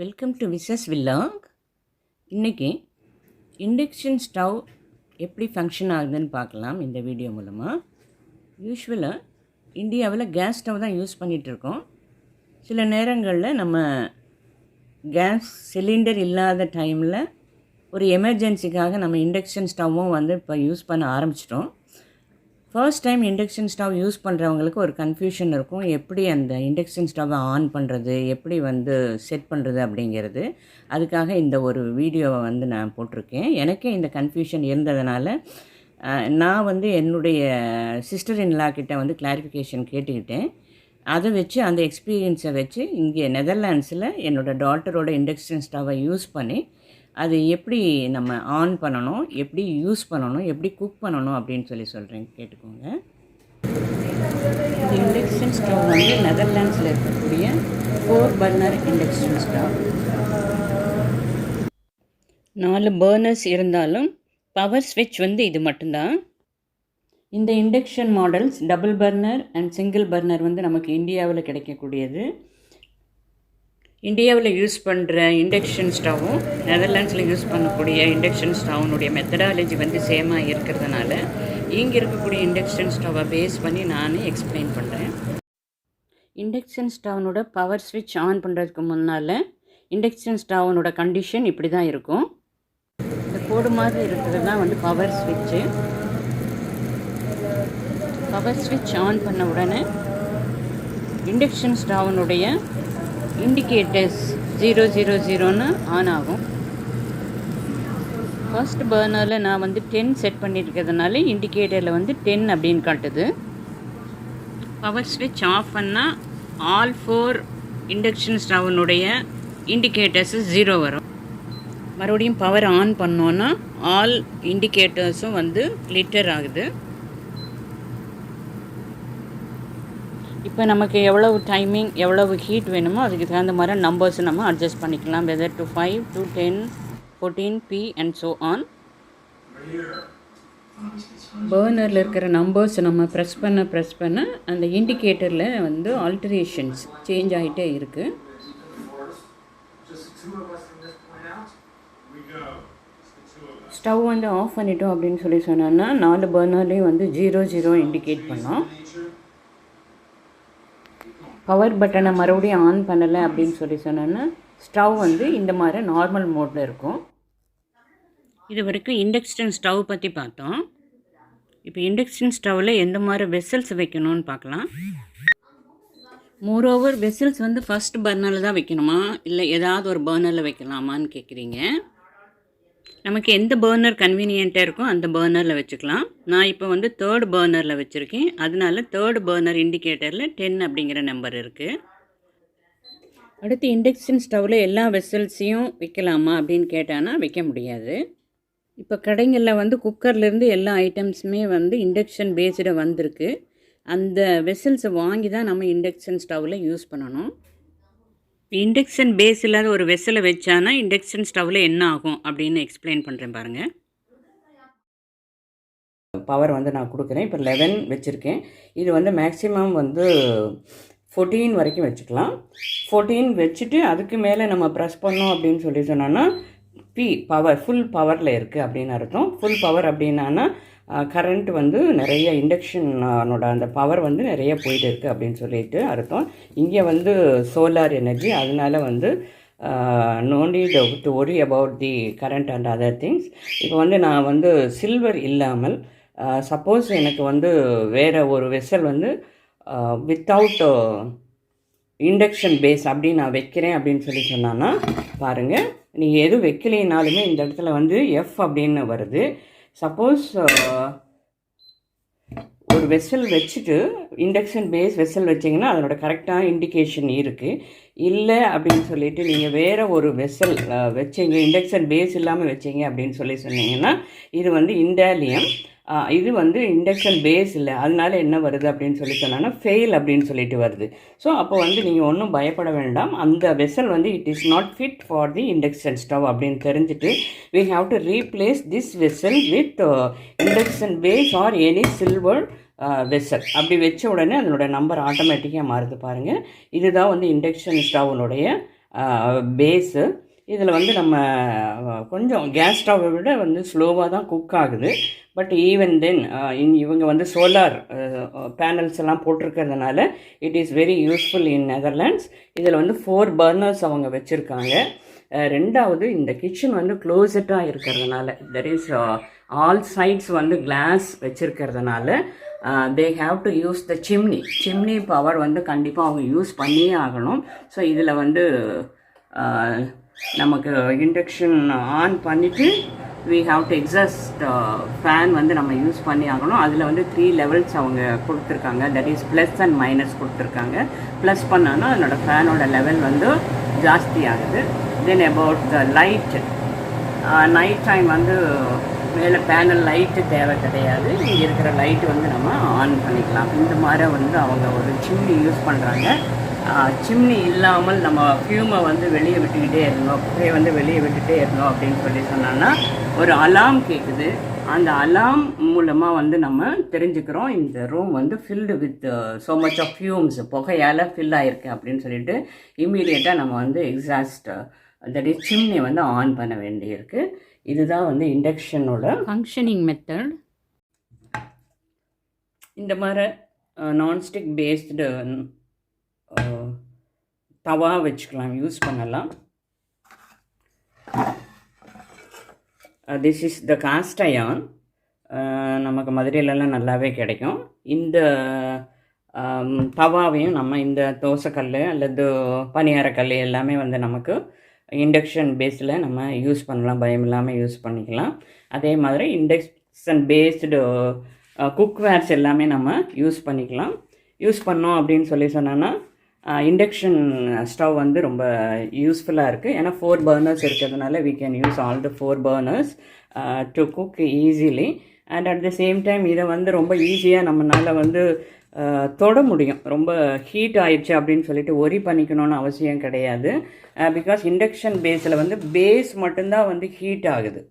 Welcome to versus வில்லாக். இன்றைக்கி induction stove எப்படி function ஆகுதுன்னு பார்க்கலாம் இந்த வீடியோ மூலமாக. யூஸ்வலாக இந்தியாவில் கேஸ் ஸ்டவ் தான் யூஸ் பண்ணிகிட்ருக்கோம். சில நேரங்களில் நம்ம கேஸ் சிலிண்டர் இல்லாத டைமில் ஒரு எமர்ஜென்சிக்காக நம்ம இண்டக்ஷன் ஸ்டவ்வும் இப்போ யூஸ் பண்ண ஆரம்பிச்சிட்டோம். First time induction stove use பண்ணுறவங்களுக்கு ஒரு கன்ஃபியூஷன் இருக்கும். எப்படி அந்த இண்டக்ஷன் ஸ்டவ்வை ஆன் பண்ணுறது, எப்படி செட் பண்ணுறது அப்படிங்கிறது. அதுக்காக இந்த ஒரு வீடியோவை நான் போட்டிருக்கேன். எனக்கே இந்த கன்ஃபியூஷன் இருந்ததுனால நான் என்னுடைய சிஸ்டர் இன்லா கிட்ட கிளாரிஃபிகேஷன் கேட்டுக்கிட்டேன். அதை வச்சு அந்த எக்ஸ்பீரியன்ஸை வச்சு இங்கே நெதர்லாண்ட்ஸில் என்னோடய டாட்டரோட இண்டக்ஷன் ஸ்டவ்வை யூஸ் பண்ணி அது எப்படி நம்ம ஆன் பண்ணணும், எப்படி யூஸ் பண்ணணும், எப்படி குக் பண்ணணும் அப்படின்னு சொல்கிறேன், கேட்டுக்கோங்க. இந்த இண்டக்ஷன் ஸ்டவ் நெதர்லாண்ட்ஸில் இருக்கக்கூடிய 4 பர்னர் இண்டக்ஷன் ஸ்டவ். 4 பர்னர்ஸ் இருந்தாலும் பவர் ஸ்விட்ச் இது மட்டும்தான். இந்த induction models double burner and single burner நமக்கு இந்தியாவில் கிடைக்கக்கூடியது. இந்தியாவில் யூஸ் பண்ணுற இண்டக்ஷன் ஸ்டவ்வும் நெதர்லாண்ட்ஸில் யூஸ் பண்ணக்கூடிய இண்டக்ஷன் ஸ்டவ்னுடைய மெத்தடாலஜி சேமாக இருக்கிறதுனால இங்கே இருக்கக்கூடிய இண்டக்ஷன் ஸ்டவ்வை பேஸ் பண்ணி நான் எக்ஸ்பிளைன் பண்ணுறேன். இண்டக்ஷன் ஸ்டவ்னோட பவர் ஸ்விட்ச் ஆன் பண்ணுறதுக்கு முன்னால் இண்டக்ஷன் ஸ்டவ்னோட கண்டிஷன் இப்படி தான் இருக்கும். இந்த கோடு மாதிரி இருக்கிறது தான் பவர் ஸ்விட்சு. பவர் ஸ்விட்ச் ஆன் பண்ண உடனே இண்டக்ஷன் ஸ்டவ்னுடைய இண்டிகேட்டர்ஸ் 000ன்னு ஆன் ஆகும். ஃபர்ஸ்ட் பர்னரில் நான் 10 செட் பண்ணியிருக்கிறதுனால இண்டிகேட்டரில் 10 அப்படின்னு காட்டுது. பவர் ஸ்விட்ச் ஆஃப் பண்ணால் ஆல் 4 இண்டக்ஷன் ஸ்டவ்னுடைய இண்டிகேட்டர்ஸு 0 வரும். மறுபடியும் பவர் ஆன் பண்ணோன்னா ஆல் இண்டிகேட்டர்ஸும் லிட்டர் ஆகுது. இப்போ நமக்கு எவ்வளவு டைமிங், எவ்வளவு ஹீட் வேணுமோ அதுக்கு தகுந்த மாதிரி நம்பர்ஸ் நம்ம அட்ஜஸ்ட் பண்ணிக்கலாம். Whether to 5 to 10 14 p and so on. பர்னரில் இருக்கிற நம்பர்ஸ் நம்ம ப்ரெஸ் பண்ண அந்த இண்டிகேட்டரில் ஆல்டரேஷன்ஸ் சேஞ்ச் ஆகிட்டே இருக்குது. ஸ்டவ் ஆஃப் பண்ணிட்டோம் அப்படின்னு சொன்னோன்னா 4 பர்னர்லேயும் 00 இண்டிகேட் பண்ணோம். பவர் பட்டனை மறுபடியும் ஆன் பண்ணலை அப்படின்னு சொன்னோன்னா ஸ்டவ் இந்த மாதிரி நார்மல் மோடில் இருக்கும். இது வரைக்கும் இண்டக்ஷன் ஸ்டவ் பற்றி பார்த்தோம். இப்போ இண்டக்ஷன் ஸ்டவ்வில் எந்த மாதிரி வெசல்ஸ் வைக்கணும்னு பார்க்கலாம். மோரோவர் வெசல்ஸ் ஃபஸ்ட் பர்னரில் தான் வைக்கணுமா, இல்லை ஏதாவது ஒரு பர்னரில் வைக்கலாமான்னு கேட்குறீங்க. நமக்கு எந்த பர்னர் கன்வீனியண்ட்டாக இருக்கோ அந்த பர்னரில் வச்சுக்கலாம். நான் இப்போ 3rd பர்னரில் வச்சுருக்கேன். அதனால 3rd பர்னர் இண்டிகேட்டரில் 10 அப்படிங்கிற நம்பர் இருக்குது. அடுத்து இண்டக்ஷன் ஸ்டவ்வில் எல்லா வெசல்ஸையும் வைக்கலாமா அப்படின்னு கேட்டானா வைக்க முடியாது. இப்போ கடைங்களில் குக்கர்லேருந்து எல்லா ஐட்டம்ஸுமே இண்டக்ஷன் பேஸ்டு வந்திருக்கு. அந்த வெசல்ஸை வாங்கி தான் நம்ம இண்டக்ஷன் ஸ்டவ்வில் யூஸ் பண்ணணும். இண்டக்ஷன் பேஸ் இல்லாத ஒரு வெசலை வச்சானா இண்டக்ஷன் ஸ்டவ்வில் என்ன ஆகும் அப்படின்னு எக்ஸ்பிளைன் பண்ணுறேன் பாருங்கள். பவர் நான் கொடுக்குறேன். இப்போ 11 வச்சுருக்கேன். இது மேக்ஸிமம் 14 வரைக்கும் வச்சுக்கலாம். 14 வச்சுட்டு அதுக்கு மேலே நம்ம ப்ரெஸ் பண்ணோம் அப்படின்னு சொன்னோன்னா பவர் ஃபுல் பவரில் இருக்குது அப்படின்னு அர்த்தம். ஃபுல் பவர் அப்படின்னா கரண்ட் நிறைய இண்டக்ஷனோட அந்த பவர் நிறைய போயிட்டு இருக்குது அப்படின்னு சொல்லிட்டு அர்த்தம். இங்கே சோலார் எனர்ஜி, அதனால no need to worry about the current and other things. இப்போ நான் சில்வர் இல்லாமல் சப்போஸ் எனக்கு வேறு ஒரு வெசல் வித்தவுட் இண்டக்ஷன் பேஸ் அப்படி நான் வைக்கிறேன் அப்படின்னு சொன்னான்னா பாருங்கள், நீங்கள் எதுவும் வைக்கலைனாலுமே இந்த இடத்துல எஃப் அப்படின்னு வருது. சப்போஸ் ஒரு வெசல் வச்சுட்டு இண்டக்ஷன் பேஸ் வெசல் வச்சிங்கன்னா அதனோட கரெக்டான இண்டிகேஷன் இருக்குது. இல்லை அப்படின்னு சொல்லிட்டு நீங்கள் வேறு ஒரு வெசல் வச்சிங்க, இண்டக்ஷன் பேஸ் இல்லாமல் வச்சிங்க அப்படின்னு சொன்னீங்கன்னா இது இண்டாலியம், இது இண்டக்ஷன் பேஸ் இல்லை, அதனால என்ன வருது அப்படின்னு சொன்னால் ஃபெயில் அப்படின்னு சொல்லிட்டு வருது. ஸோ அப்போ நீங்கள் ஒன்றும் பயப்பட வேண்டாம். அந்த vessel it is not fit for the induction stove அப்படின்னு தெரிஞ்சுட்டு we have to replace this vessel with induction base or any silver vessel. அப்படி வச்ச உடனே அதனோட நம்பர் ஆட்டோமேட்டிக்காக மாறுது பாருங்கள். இதுதான் இண்டக்ஷன் ஸ்டவ்னுடைய பேஸு. இதில் வந்து நம்ம கொஞ்சம் கேஸ் ஸ்டவ்வை விட வந்து ஸ்லோவாக தான் குக் ஆகுது. பட் ஈவன் தென் இவங்க வந்து சோலார் பேனல்ஸ் எல்லாம் போட்டிருக்கிறதுனால it is very useful in Netherlands. இதில் வந்து 4 பர்னர்ஸ் அவங்க வச்சுருக்காங்க. ரெண்டாவது இந்த கிச்சன் வந்து க்ளோசட்டாக இருக்கிறதுனால தெர் இஸ் ஆல் சைட்ஸ் வந்து கிளாஸ் வச்சுருக்கிறதுனால they have to use the chimney power வந்து கண்டிப்பாக அவங்க யூஸ் பண்ணியே ஆகணும். ஸோ இதில் வந்து நமக்கு இண்டக்ஷன் ஆன் பண்ணிவிட்டு we have to exhaust fan வந்து நம்ம யூஸ் பண்ணி ஆகணும். அதில் வந்து 3 லெவல்ஸ் அவங்க கொடுத்துருக்காங்க. That is plus and minus கொடுத்துருக்காங்க. ப்ளஸ் பண்ணோன்னா அதனோட ஃபேனோட லெவல் வந்து ஜாஸ்தி ஆகுது. Then about the light, night time வந்து மேலே பேனல் லைட்டு தேவை கிடையாது. இங்கே இருக்கிற லைட்டு வந்து நம்ம ஆன் பண்ணிக்கலாம். இந்த மாதிரி வந்து அவங்க ஒரு சிம்னி யூஸ் பண்ணுறாங்க. சிம்னி இல்லாமல் நம்ம ஃபியூமை வந்து வெளியே விட்டுக்கிட்டே இருந்தோம், புகையை வந்து வெளியே விட்டுகிட்டே இருந்தோம் அப்படின்னு சொல்லி சொன்னோன்னா ஒரு அலாம் கேட்குது. அந்த அலாம் மூலமாக வந்து நம்ம தெரிஞ்சுக்கிறோம் இந்த ரூம் வந்து filled with so much of fumes, புகையால் ஃபில் ஆகிருக்கு அப்படின்னு சொல்லிட்டு இம்மீடியட்டாக நம்ம வந்து எக்ஸாஸ்ட் தட் இஸ் சிம்னி வந்து ஆன் பண்ண வேண்டியிருக்கு. இதுதான் வந்து இண்டக்ஷனோட ஃபங்க்ஷனிங் மெத்தட். இந்த மாதிரி நான்ஸ்டிக் பேஸ்டு தவா வச்சுக்கலாம், யூஸ் பண்ணலாம். This is the cast iron. நமக்கு மதுரையிலலாம் நல்லாவே கிடைக்கும். இந்த தவாவையும் நம்ம இந்த தோசைக்கல் அல்லது பனியாரக்கல் எல்லாமே வந்து நமக்கு இண்டக்ஷன் பேஸில் நம்ம யூஸ் பண்ணலாம், பயம் இல்லாமல் யூஸ் பண்ணிக்கலாம். அதே மாதிரி இண்டக்ஷன் பேஸ்டு குக்வேர்ஸ் எல்லாமே நம்ம யூஸ் பண்ணிக்கலாம். யூஸ் பண்ணோம் அப்படின்னு சொல்லி சொன்னோன்னா இண்டக்ஷன் ஸ்டவ் வந்து ரொம்ப யூஸ்ஃபுல்லாக இருக்குது. ஏன்னா 4 பர்னர்ஸ் இருக்கிறதுனால we can use all the 4 burners to cook easily. and at the same time இதை வந்து ரொம்ப ஈஸியாக நம்மளால் வந்து தொட முடியும். ரொம்ப ஹீட் ஆயிடுச்சு அப்படின்னு சொல்லிட்டு ஒரி பண்ணிக்கணும்னு அவசியம் கிடையாது. பிகாஸ் இண்டக்ஷன் பேஸில் வந்து பேஸ் மட்டும்தான் வந்து ஹீட் ஆகுது.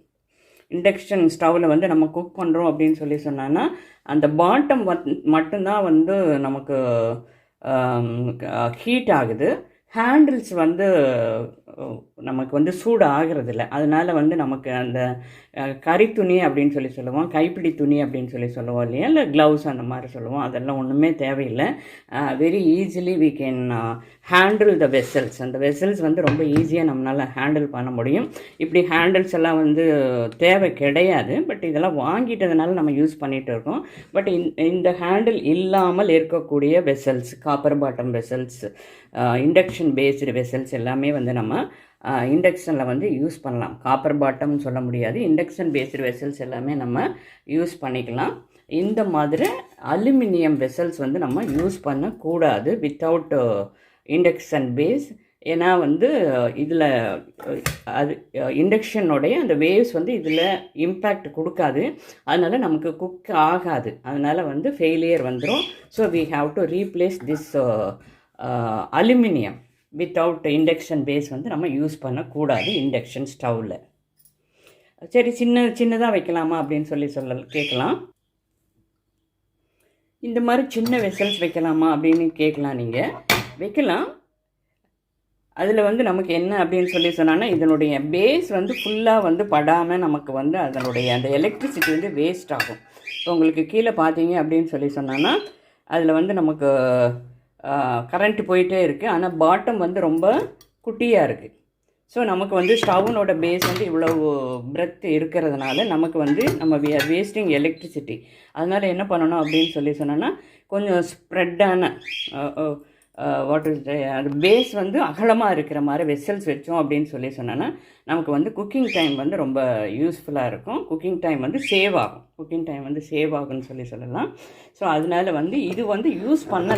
இண்டக்ஷன் ஸ்டவ்வில் வந்து நம்ம குக் பண்ணுறோம் அப்படின்னு சொல்லி சொன்னோன்னா அந்த பாட்டம் மட்டும்தான் வந்து நமக்கு ஹீட் ஆகுது. ஹேண்டில்ஸ் வந்து நமக்கு வந்து சூடு ஆகிறதில்ல. அதனால் வந்து நமக்கு அந்த கறி துணி அப்படின்னு சொல்லி சொல்லுவோம், கைப்பிடி துணி அப்படின்னு சொல்லி சொல்லுவோம் இல்லையா, இல்லை க்ளவுஸ் அந்த மாதிரி சொல்லுவோம், அதெல்லாம் ஒன்றுமே தேவையில்லை. Very easily we can handle the vessels. அந்த வெசல்ஸ் வந்து ரொம்ப ஈஸியாக நம்மளால் ஹேண்டில் பண்ண முடியும். இப்படி ஹேண்டில்ஸ் எல்லாம் வந்து தேவை கிடையாது. பட் இதெல்லாம் வாங்கிட்டதுனால நம்ம யூஸ் பண்ணிகிட்டு இருக்கோம். பட் இந்த ஹேண்டில் இல்லாமல் இருக்கக்கூடிய vessels, copper bottom vessels, induction based vessels எல்லாமே வந்து நம்ம இண்டக்ஷனில் வந்து யூஸ் பண்ணலாம். காப்பர் பாட்டம்னு சொல்ல முடியாது, இண்டக்ஷன் பேஸ்டு வெசல்ஸ் எல்லாமே நம்ம யூஸ் பண்ணிக்கலாம். இந்த மாதிரி அலுமினியம் வெசல்ஸ் வந்து நம்ம யூஸ் பண்ணக்கூடாது வித்தவுட் இண்டக்ஷன் பேஸ். ஏன்னா வந்து இதில் அது இண்டக்ஷனுடைய அந்த வேவ்ஸ் வந்து இதில் இம்பேக்ட் கொடுக்காது. அதனால் நமக்கு குக் ஆகாது. அதனால் வந்து ஃபெயிலியர் வந்துடும். So we have to replace this aluminium. Without induction base வந்து நம்ம யூஸ் பண்ணக்கூடாது இண்டக்ஷன் ஸ்டவ்வில். சரி, சின்னதாக வைக்கலாமா அப்படின்னு சொல்லி கேட்கலாம். இந்த மாதிரி சின்ன வெசல்ஸ் வைக்கலாமா அப்படின்னு கேட்கலாம். நீங்கள் வைக்கலாம். அதில் வந்து நமக்கு என்ன அப்படின்னு சொல்லி சொன்னால் இதனுடைய பேஸ் வந்து ஃபுல்லாக வந்து படாமல் நமக்கு வந்து அதனுடைய அந்த எலக்ட்ரிசிட்டி வந்து வேஸ்ட் ஆகும். இப்போ உங்களுக்கு கீழே பார்த்தீங்க அப்படின்னு சொல்லி சொன்னோன்னா அதில் வந்து நமக்கு கரண்ட் போயிட்டே இருக்குது. ஆனால் பாட்டம் வந்து ரொம்ப குட்டியாக இருக்குது. ஸோ நமக்கு வந்து ஸ்டவ்னோட பேஸ் வந்து இவ்வளோ பிரெத் இருக்கிறதுனால நமக்கு வந்து நம்ம வி ஆர் வேஸ்டிங் எலக்ட்ரிசிட்டி. அதனால் என்ன பண்ணணும் அப்படின்னு சொல்லி சொன்னோன்னா கொஞ்சம் ஸ்ப்ரெட்டான வாட் இஸ் அது பேஸ் வந்து அகலமாக இருக்கிற மாதிரி வெசல்ஸ் வச்சோம் அப்படின்னு சொல்லி சொன்னோன்னா நமக்கு வந்து குக்கிங் டைம் வந்து ரொம்ப யூஸ்ஃபுல்லாக இருக்கும். குக்கிங் டைம் வந்து சேவ் ஆகும்னு சொல்லலாம். ஸோ அதனால் வந்து இது வந்து யூஸ் பண்ண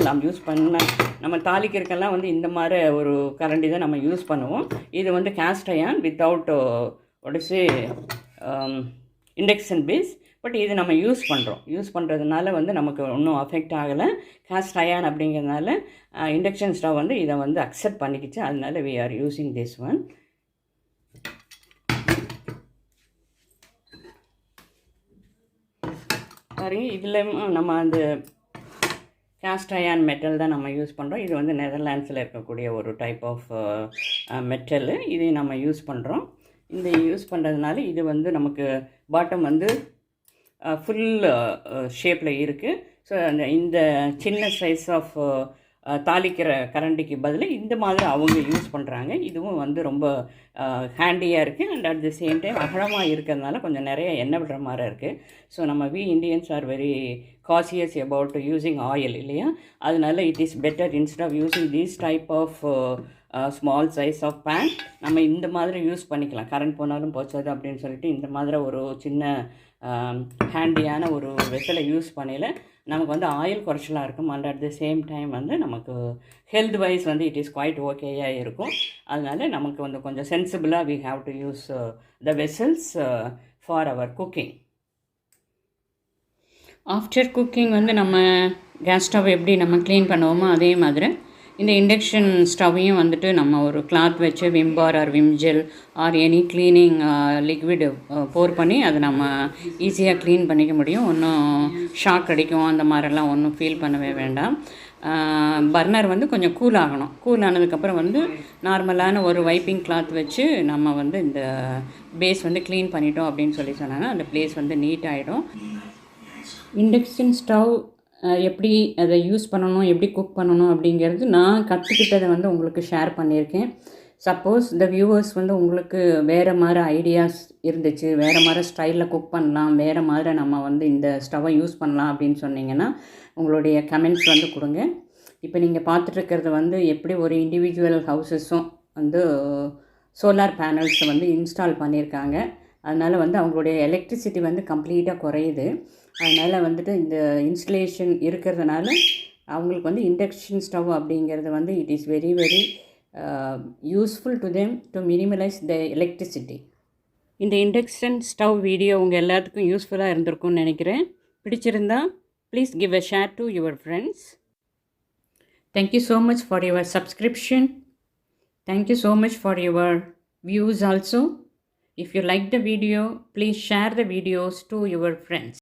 நம்ம தாளிக்கிறதுக்கெல்லாம் வந்து இந்த மாதிரி ஒரு கரண்டி தான் நம்ம யூஸ் பண்ணுவோம். இது வந்து cast iron without what is induction base. But இது நம்ம யூஸ் பண்ணுறதுனால வந்து நமக்கு ஒன்றும் அஃபெக்ட் ஆகலை. காஸ்ட் அயர்ன் அப்படிங்கிறதுனால இண்டக்ஷன் ஸ்டவ் வந்து இதை வந்து அக்செப்ட் பண்ணிக்கிச்சு. அதனால we are using this one. பாருங்க, இதில் நம்ம அந்த கேஸ்ட் அயர்ன் மெட்டல் தான் நம்ம யூஸ் பண்ணுறோம். இது வந்து நெதர்லாண்ட்ஸில் இருக்கக்கூடிய ஒரு டைப் ஆஃப் மெட்டலு. இதை நம்ம யூஸ் பண்ணுறோம். இந்த யூஸ் பண்ணுறதுனால இது வந்து நமக்கு பாட்டம் வந்து ஃபுல் ஷேப்பில் இருக்குது. ஸோ இந்த சின்ன சைஸ் ஆஃப் தாளிக்கிற கரண்டிக்கு பதில் இந்த மாதிரி அவங்க யூஸ் பண்ணுறாங்க. இதுவும் வந்து ரொம்ப ஹேண்டியாக இருக்குது and at the same time அகலமாக இருக்கிறதுனால கொஞ்சம் நிறைய எண்ணெய் விடுற மாதிரி இருக்குது. ஸோ நம்ம Indians are very cautious about using oil இல்லையா? அதனால it is better instead of using these type of small size of pan நம்ம இந்த மாதிரி யூஸ் பண்ணிக்கலாம். கரண்ட் போனாலும் போச்சாது அப்படின்னு சொல்லிட்டு இந்த மாதிரி ஒரு சின்ன ஹேண்டியான ஒரு வெசலை யூஸ் பண்ணல நமக்கு வந்து ஆயில் குறைச்சலாக இருக்கும் and at the same time வந்து நமக்கு ஹெல்த் வைஸ் வந்து இட் இஸ் குவைட் ஓகேயாக இருக்கும். அதனால நமக்கு வந்து கொஞ்சம் சென்சிபிளாக we have to use the vessels for our cooking. After cooking வந்து நம்ம கேஸ் ஸ்டவ் எப்படி நம்ம க்ளீன் பண்ணுவோமோ அதே மாதிரி இந்த இண்டக்ஷன் ஸ்டவ்வையும் வந்துட்டு நம்ம ஒரு கிளாத் வச்சு Vim bar or Vim gel or any cleaning liquid pour பண்ணி அதை நம்ம ஈஸியாக க்ளீன் பண்ணிக்க முடியும். ஒன்றும் ஷாக் அடிக்கும் அந்த மாதிரிலாம் ஒன்றும் ஃபீல் பண்ணவே வேண்டாம். பர்னர் வந்து கொஞ்சம் கூல் ஆகணும். கூல் ஆனதுக்கப்புறம் வந்து நார்மலான ஒரு வைப்பிங் கிளாத் வச்சு நம்ம வந்து இந்த பேஸ் வந்து க்ளீன் பண்ணிட்டோம் அப்படின்னு சொன்னாங்க. அந்த பிளேஸ் வந்து நீட் ஆகிடும். இண்டக்ஷன் ஸ்டவ் எப்படி அதை யூஸ் பண்ணணும், எப்படி குக் பண்ணணும் அப்படிங்கிறது நான் கற்றுக்கிட்டதை வந்து உங்களுக்கு ஷேர் பண்ணியிருக்கேன். சப்போஸ் இந்த வியூவர்ஸ் வந்து உங்களுக்கு வேறு மாதிரி ஐடியாஸ் இருந்துச்சு, வேறு மாதிரி ஸ்டைலில் குக் பண்ணலாம், வேறு மாதிரி நம்ம வந்து இந்த ஸ்டவ்வை யூஸ் பண்ணலாம் அப்படின்னு சொன்னீங்கன்னா உங்களுடைய கமெண்ட்ஸ் வந்து கொடுங்க. இப்போ நீங்கள் பார்த்துட்ருக்கிறது வந்து எப்படி ஒரு இண்டிவிஜுவல் ஹவுசஸும் வந்து சோலார் பேனல்ஸை வந்து இன்ஸ்டால் பண்ணியிருக்காங்க. அதனால் வந்து அவங்களுடைய எலக்ட்ரிசிட்டி வந்து கம்ப்ளீட்டாக குறையுது. அதனால் வந்துட்டு இந்த இன்ஸ்டலேஷன் இருக்கிறதுனால அவங்களுக்கு வந்து இண்டக்ஷன் ஸ்டவ் அப்படிங்கிறது வந்து it is very very useful to them to minimalise the electricity. இந்த இண்டக்ஷன் ஸ்டவ் வீடியோ உங்கள் எல்லாத்துக்கும் யூஸ்ஃபுல்லாக இருந்திருக்கும்னு நினைக்கிறேன். பிடிச்சிருந்தா please give a share to your friends. Thank you so much for your subscription. Thank you so much for your views also. If you like the video, please share the videos to your friends.